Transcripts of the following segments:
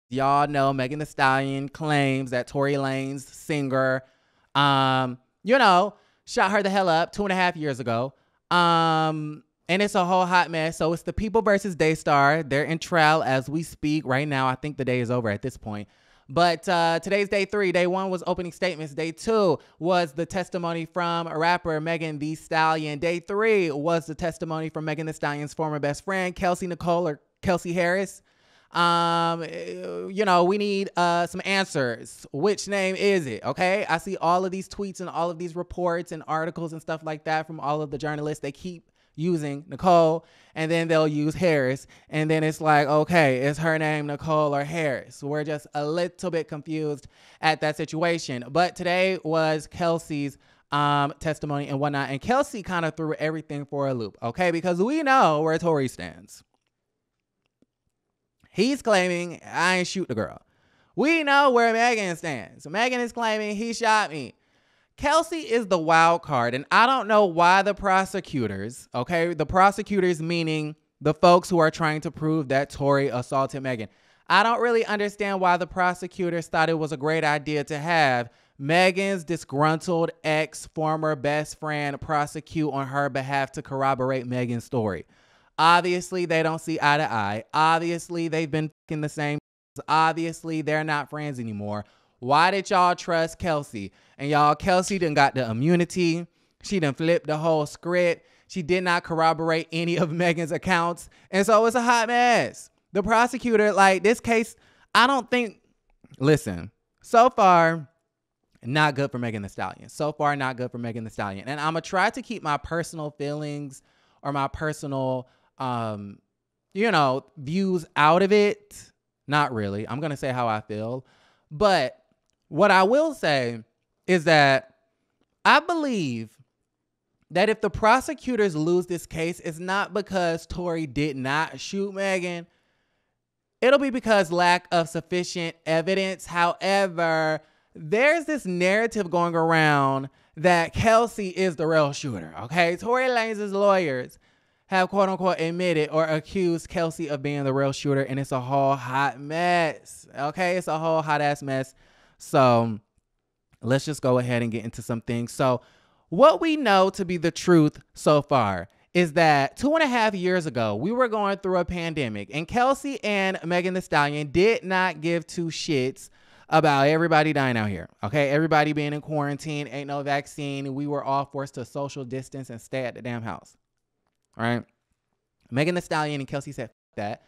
Y'all know Megan Thee Stallion claims that Tory Lanez, singer, shot her the hell up 2.5 years ago. And it's a whole hot mess. So it's the People versus Daystar. They're in trial as we speak right now. I think the day is over at this point. But today's day 3. Day 1 was opening statements. Day 2 was the testimony from a rapper, Megan Thee Stallion. Day 3 was the testimony from Megan Thee Stallion's former best friend, Kelsey Nicole, or Kelsey Harris. We need some answers. Which name is it? Okay. I see all of these tweets and all of these reports and articles and stuff like that from all of the journalists. They keep using Nicole and then they'll use Harris. And then it's like, okay, is her name Nicole or Harris? We're just a little bit confused at that situation. But today was Kelsey's testimony and whatnot. And Kelsey kind of threw everything for a loop. Okay. Because we know where Tory stands. He's claiming I ain't shoot the girl. We know where Megan stands. Megan is claiming he shot me. Kelsey is the wild card, and I don't know why the prosecutors, okay, the prosecutors meaning the folks who are trying to prove that Tory assaulted Megan. I don't really understand why the prosecutors thought it was a great idea to have Megan's disgruntled ex-former best friend prosecute on her behalf to corroborate Megan's story. Obviously, they don't see eye to eye. Obviously, they've been fucking the same. Obviously, they're not friends anymore. Why did y'all trust Kelsey? And y'all, Kelsey done got the immunity. She done flipped the whole script. She did not corroborate any of Megan's accounts. And so it's a hot mess. The prosecutor, like this case, I don't think, listen, so far, not good for Megan Thee Stallion. So far, not good for Megan Thee Stallion. And I'm going to try to keep my personal feelings or my personal views out of it. Not really. I'm going to say how I feel. But what I will say is that I believe that if the prosecutors lose this case, it's not because Tory did not shoot Megan. It'll be because lack of sufficient evidence. However, there's this narrative going around that Kelsey is the real shooter. Okay. Tory Lanez's lawyers have quote unquote admitted or accused Kelsey of being the real shooter. And it's a whole hot mess. Okay. It's a whole hot ass mess. So let's just go ahead and get into some things. So what we know to be the truth so far is that 2.5 years ago, we were going through a pandemic and Kelsey and Megan Thee Stallion did not give two shits about everybody dying out here. Okay. Everybody being in quarantine, ain't no vaccine. We were all forced to social distance and stay at the damn house. All right. Megan Thee Stallion and Kelsey said, F that.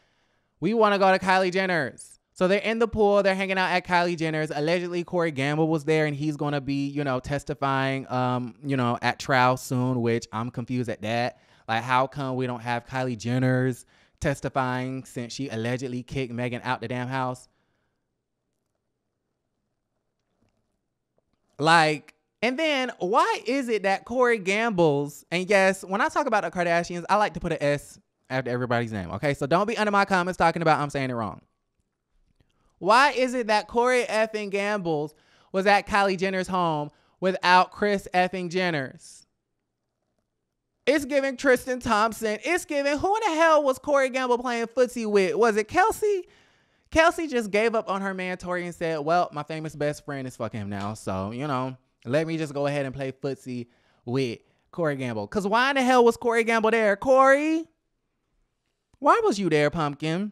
We want to go to Kylie Jenner's. So they're in the pool. They're hanging out at Kylie Jenner's. Allegedly, Corey Gamble was there and he's going to be, testifying, at trial soon, which I'm confused at that. Like, how come we don't have Kylie Jenner's testifying since she allegedly kicked Megan out the damn house? Like, and then why is it that Corey Gamble's, and yes, when I talk about the Kardashians, I like to put an S after everybody's name. Okay. So don't be under my comments talking about I'm saying it wrong. Why is it that Corey effing Gamble's was at Kylie Jenner's home without Kris effing Jenner's? It's giving Tristan Thompson. It's giving, who in the hell was Corey Gamble playing footsie with? Was it Kelsey? Kelsey just gave up on her man Tory and said, well, my famous best friend is fucking him now. So, let me just go ahead and play footsie with Corey Gamble. Because why in the hell was Corey Gamble there? Corey, why was you there, pumpkin?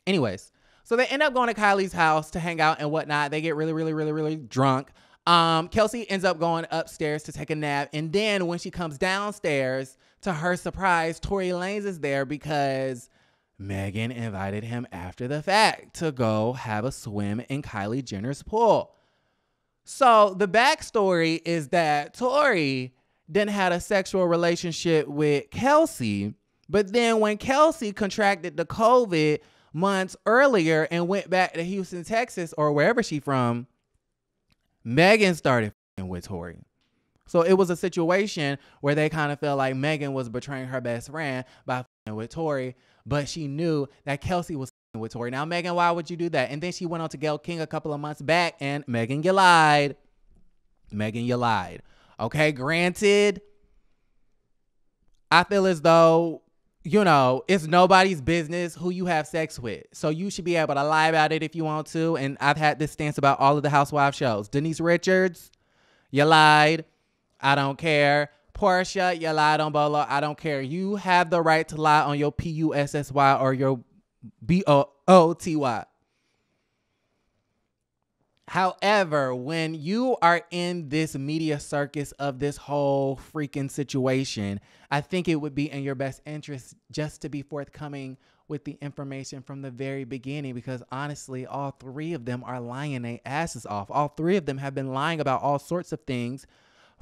Anyways, so they end up going to Kylie's house to hang out and whatnot. They get really, really, really, really drunk. Kelsey ends up going upstairs to take a nap. And then when she comes downstairs, to her surprise, Tory Lanez is there because Megan invited him after the fact to go have a swim in Kylie Jenner's pool. So the backstory is that Tory then had a sexual relationship with Kelsey. But then when Kelsey contracted the COVID months earlier and went back to Houston, Texas, or wherever she's from, Megan started f***ing with Tory. So it was a situation where they kind of felt like Megan was betraying her best friend by f***ing with Tory, but she knew that Kelsey was f***ing with Tory. Now, Megan, why would you do that? And then she went on to Gayle King a couple of months back, and Megan, you lied. Megan, you lied. Okay, granted, I feel as though, you know, it's nobody's business who you have sex with. So you should be able to lie about it if you want to. And I've had this stance about all of the Housewives shows. Denise Richards, you lied. I don't care. Portia, you lied on Bolo. I don't care. You have the right to lie on your PUSSY or your BOOTY. However, when you are in this media circus of this whole freaking situation, I think it would be in your best interest just to be forthcoming with the information from the very beginning, because honestly, all three of them are lying their asses off. All three of them have been lying about all sorts of things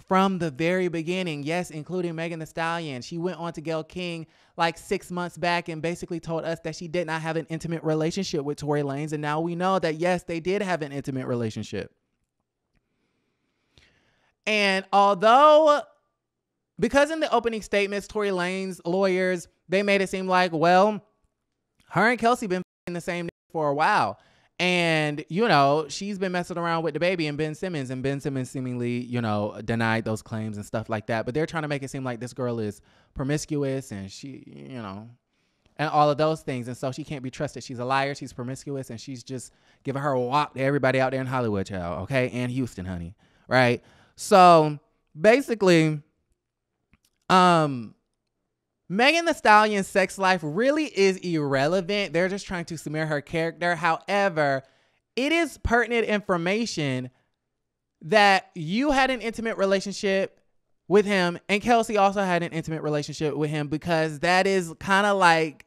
from the very beginning. Yes, including Megan Thee Stallion. She went on to Gayle King like 6 months back and basically told us that she did not have an intimate relationship with Tory Lanez. And now we know that, yes, they did have an intimate relationship. And although, because in the opening statements, Tory Lanez lawyers, they made it seem like, well, her and Kelsey been in the same for a while. And, you know, she's been messing around with the baby and Ben Simmons. And Ben Simmons seemingly, you know, denied those claims and stuff like that. But they're trying to make it seem like this girl is promiscuous and she, you know, and all of those things. And so she can't be trusted. She's a liar. She's promiscuous. And she's just giving her a whop to everybody out there in Hollywood, child. Okay. And Houston, honey. Right. So basically, Megan Thee Stallion's sex life really is irrelevant. They're just trying to smear her character. However, it is pertinent information that you had an intimate relationship with him and Kelsey also had an intimate relationship with him, because that is kind of like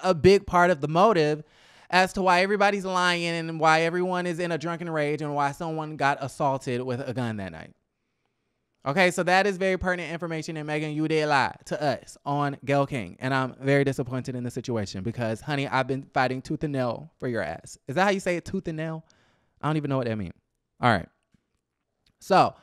a big part of the motive as to why everybody's lying and why everyone is in a drunken rage and why someone got assaulted with a gun that night. Okay, so that is very pertinent information, and Megan, you did lie to us on Gayle King, and I'm very disappointed in the situation because, honey, I've been fighting tooth and nail for your ass. Is that how you say it, tooth and nail? I don't even know what that means. All right. So,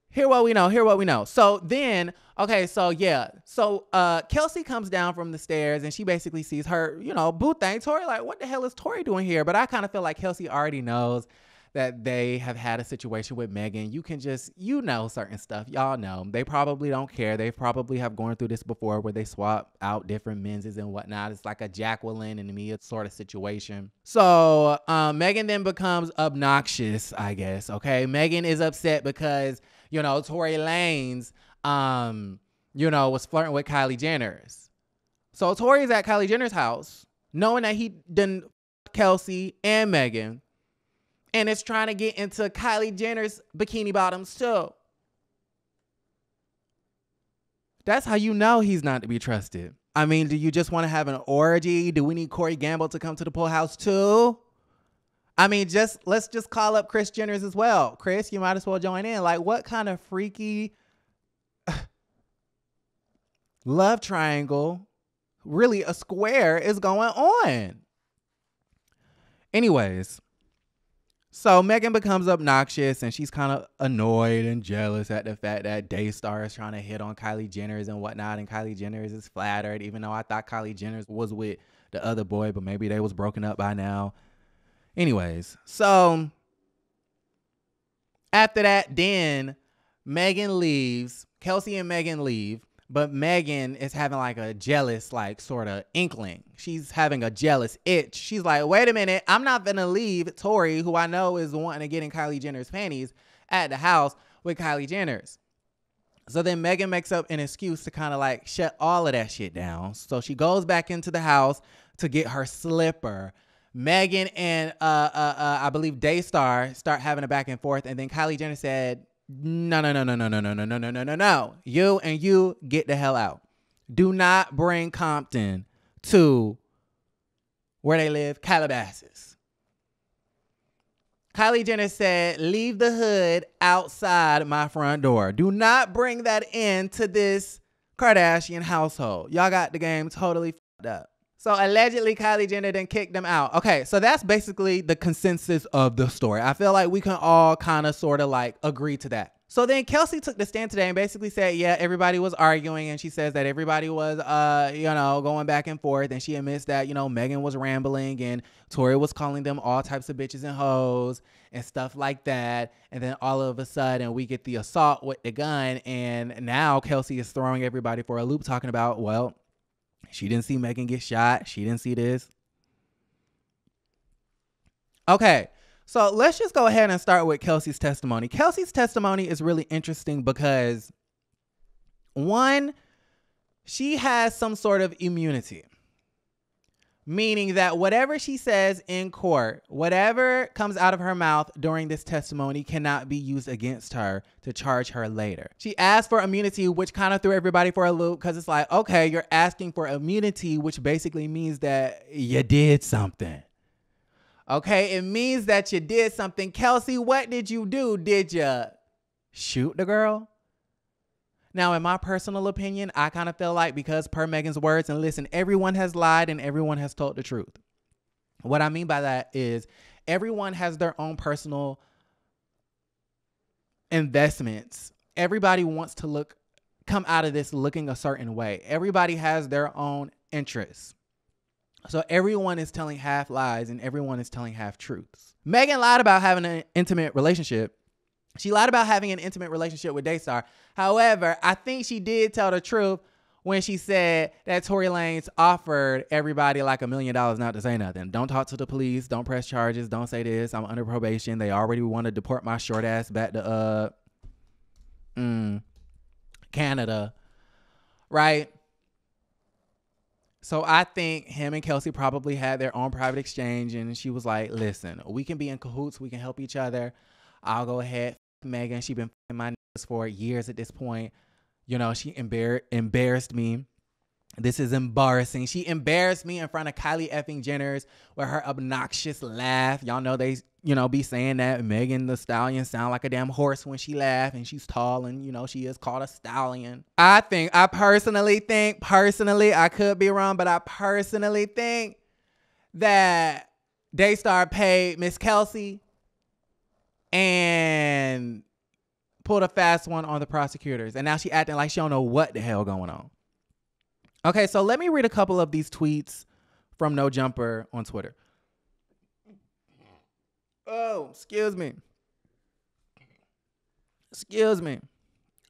hear what we know. So then, okay, so yeah. So Kelsey comes down from the stairs, and she basically sees her, you know, boo thing. Tory, like, what the hell is Tory doing here? But I kind of feel like Kelsey already knows that they have had a situation with Megan. You can just, you know, certain stuff. Y'all know. They probably don't care. They probably have gone through this before where they swap out different menses and whatnot. It's like a Jacqueline and Mia sort of situation. So Megan then becomes obnoxious, I guess. Okay. Megan is upset because, you know, Tory Lanez, you know, was flirting with Kylie Jenner's. So Tory is at Kylie Jenner's house, knowing that he done Kelsey and Megan, and it's trying to get into Kylie Jenner's bikini bottoms too. That's how you know he's not to be trusted. I mean, do you just want to have an orgy? Do we need Corey Gamble to come to the pool house too? I mean, let's just call up Kris Jenner's as well. Kris, you might as well join in. Like, what kind of freaky love triangle, really a square, is going on? Anyways, so Megan becomes obnoxious and she's kind of annoyed and jealous at the fact that Daystar is trying to hit on Kylie Jenner's and whatnot, and Kylie Jenner's is flattered, even though I thought Kylie Jenner's was with the other boy, but maybe they was broken up by now. Anyways, so after that, then Megan leaves. Kelsey and Megan leave, but Megan is having like a jealous, like, sort of inkling. She's having a jealous itch. She's like, wait a minute, I'm not gonna leave Tory, who I know is wanting to get in Kylie Jenner's panties, at the house with Kylie Jenner's. So then Megan makes up an excuse to kind of like shut all of that shit down. So she goes back into the house to get her slipper. Megan and I believe Daystar start having a back and forth, and then Kylie Jenner said, No. You get the hell out. Do not bring Compton to where they live, Calabasas. Kylie Jenner said, leave the hood outside my front door. Do not bring that into this Kardashian household. Y'all got the game totally fucked up. So allegedly Kylie Jenner then kicked them out. Okay, so that's basically the consensus of the story. I feel like we can all kind of sort of like agree to that. So then Kelsey took the stand today and basically said, yeah, everybody was arguing. And she says that everybody was, you know, going back and forth. And she admits that, you know, Megan was rambling and Tory was calling them all types of bitches and hoes and stuff like that. And then all of a sudden we get the assault with the gun. And now Kelsey is throwing everybody for a loop talking about, well, She didn't see Megan get shot. She didn't see this. Okay, so let's just go ahead and start with Kelsey's testimony. Kelsey's testimony is really interesting because, one, she has some sort of immunity, meaning that whatever she says in court, whatever comes out of her mouth during this testimony cannot be used against her to charge her later. She asked for immunity, which kind of threw everybody for a loop because it's like, okay, you're asking for immunity, which basically means that you did something. Okay, it means that you did something. Kelsey, what did you do? Did you shoot the girl? Now, in my personal opinion, I kind of feel like because per Megan's words, and listen, everyone has lied and everyone has told the truth. What I mean by that is everyone has their own personal investments. Everybody wants to come out of this looking a certain way. Everybody has their own interests. So everyone is telling half lies and everyone is telling half truths. Megan lied about having an intimate relationship. She lied about having an intimate relationship with Daystar. However, I think she did tell the truth when she said that Tory Lanez offered everybody like $1 million not to say nothing. Don't talk to the police. Don't press charges. Don't say this. I'm under probation. They already want to deport my short ass back to Canada. Right? So I think him and Kelsey probably had their own private exchange, and she was like, listen, we can be in cahoots. We can help each other. I'll go ahead. Megan, she been f***ing my niggas for years at this point. You know, she embarrassed me. This is embarrassing. She embarrassed me in front of Kylie effing Jenner's with her obnoxious laugh. Y'all know they, be saying that Megan the Stallion sound like a damn horse when she laugh, and she's tall, and, she is called a stallion. I personally think, I could be wrong, but I personally think that Daystar paid Miss Kelsey and pulled a fast one on the prosecutors. And now she acting like she don't know what the hell going on. Okay, so let me read a couple of these tweets from No Jumper on Twitter. Oh, excuse me.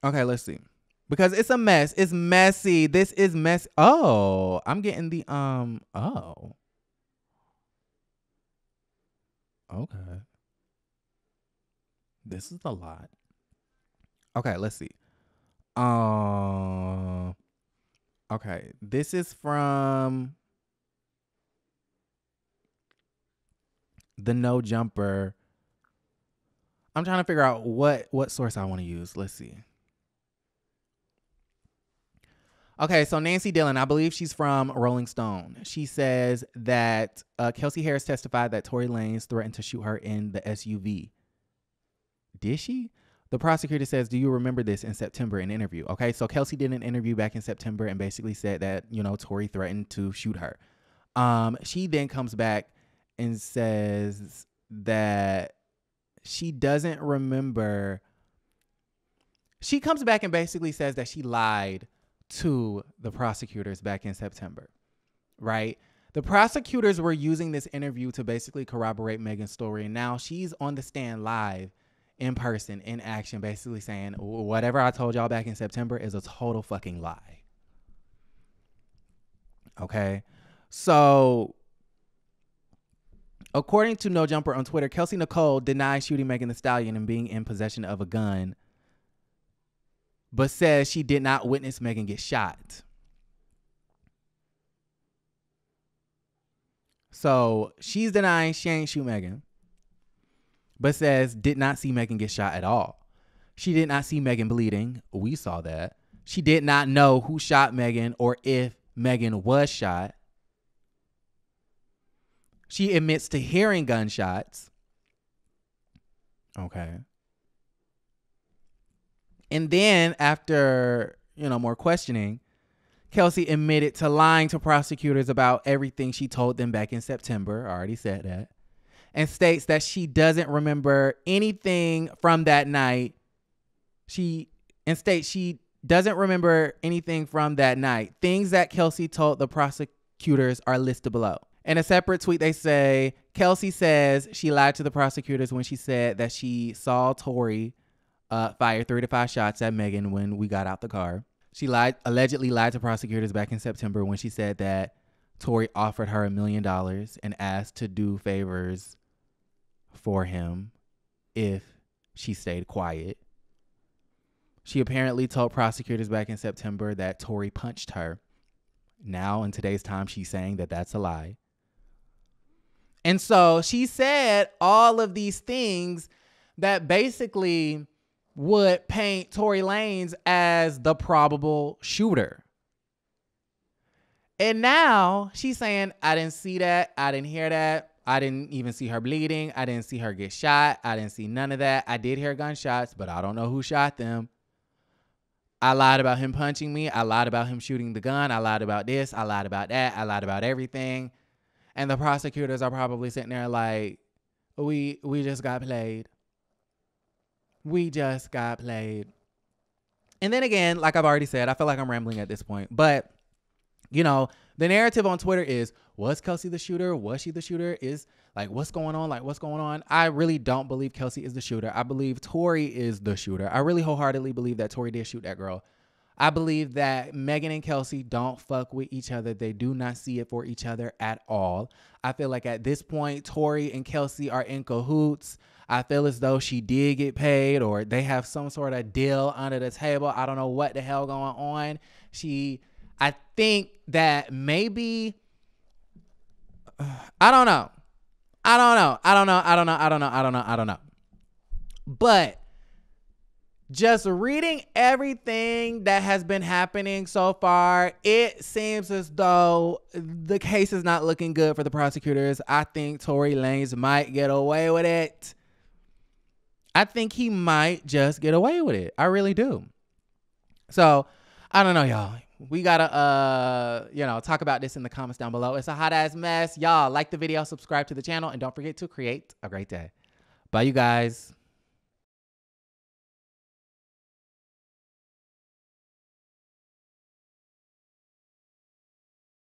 Okay, let's see. Because it's a mess. It's messy. This is messy. Oh, I'm getting the, oh. Okay. This is a lot. Okay, let's see. Okay, this is from the No Jumper. I'm trying to figure out what source I want to use. Let's see. Okay, so Nancy Dillon, I believe she's from Rolling Stone. She says that Kelsey Harris testified that Tory Lanez threatened to shoot her in the SUV. Did she? The prosecutor says, do you remember this in September in an interview? Okay, so Kelsey did an interview back in September and basically said that, Tory threatened to shoot her. She then comes back and says that she doesn't remember. She comes back and basically says that she lied to the prosecutors back in September, right? The prosecutors were using this interview to basically corroborate Megan's story. And now she's on the stand live in person, in action, basically saying whatever I told y'all back in September is a total fucking lie. Okay. So according to No Jumper on Twitter, Kelsey Nicole denies shooting Megan Thee Stallion and being in possession of a gun, but says she did not witness Megan get shot. So she's denying she ain't shoot Megan, but says did not see Megan get shot at all. She did not see Megan bleeding. We saw that. She did not know who shot Megan or if Megan was shot. She admits to hearing gunshots. Okay. And then after, more questioning, Kelsey admitted to lying to prosecutors about everything she told them back in September. I already said that. And states that she doesn't remember anything from that night. She doesn't remember anything from that night. Things that Kelsey told the prosecutors are listed below. In a separate tweet, they say, Kelsey says she lied to the prosecutors when she said that she saw Tory fire 3 to 5 shots at Megan when we got out the car. She allegedly lied to prosecutors back in September when she said that Tory offered her $1 million and asked to do favors for him if she stayed quiet. She apparently told prosecutors back in September that Tory punched her. Now, in today's time, she's saying that that's a lie. And so she said all of these things that basically would paint Tory Lanez as the probable shooter. And now she's saying, I didn't see that. I didn't hear that. I didn't even see her bleeding. I didn't see her get shot. I didn't see none of that. I did hear gunshots, but I don't know who shot them. I lied about him punching me. I lied about him shooting the gun. I lied about this. I lied about that. I lied about everything. And the prosecutors are probably sitting there like, we just got played. We just got played. And then again, like I've already said, I feel like I'm rambling at this point. But, you know, the narrative on Twitter is, was Kelsey the shooter? Was she the shooter? Is like, what's going on? Like, what's going on? I really don't believe Kelsey is the shooter. I believe Tory is the shooter. I really wholeheartedly believe that Tory did shoot that girl. I believe that Megan and Kelsey don't fuck with each other. They do not see it for each other at all. I feel like at this point, Tory and Kelsey are in cahoots. I feel as though she did get paid or they have some sort of deal under the table. I don't know what the hell going on. I think that maybe, I don't know. But just reading everything that has been happening so far, it seems as though the case is not looking good for the prosecutors. I think Tory Lanez might get away with it. I think he might just get away with it. I really do. So, I don't know, y'all. We gotta, talk about this in the comments down below. It's a hot ass mess. Y'all like the video, subscribe to the channel, and don't forget to create a great day. Bye, you guys.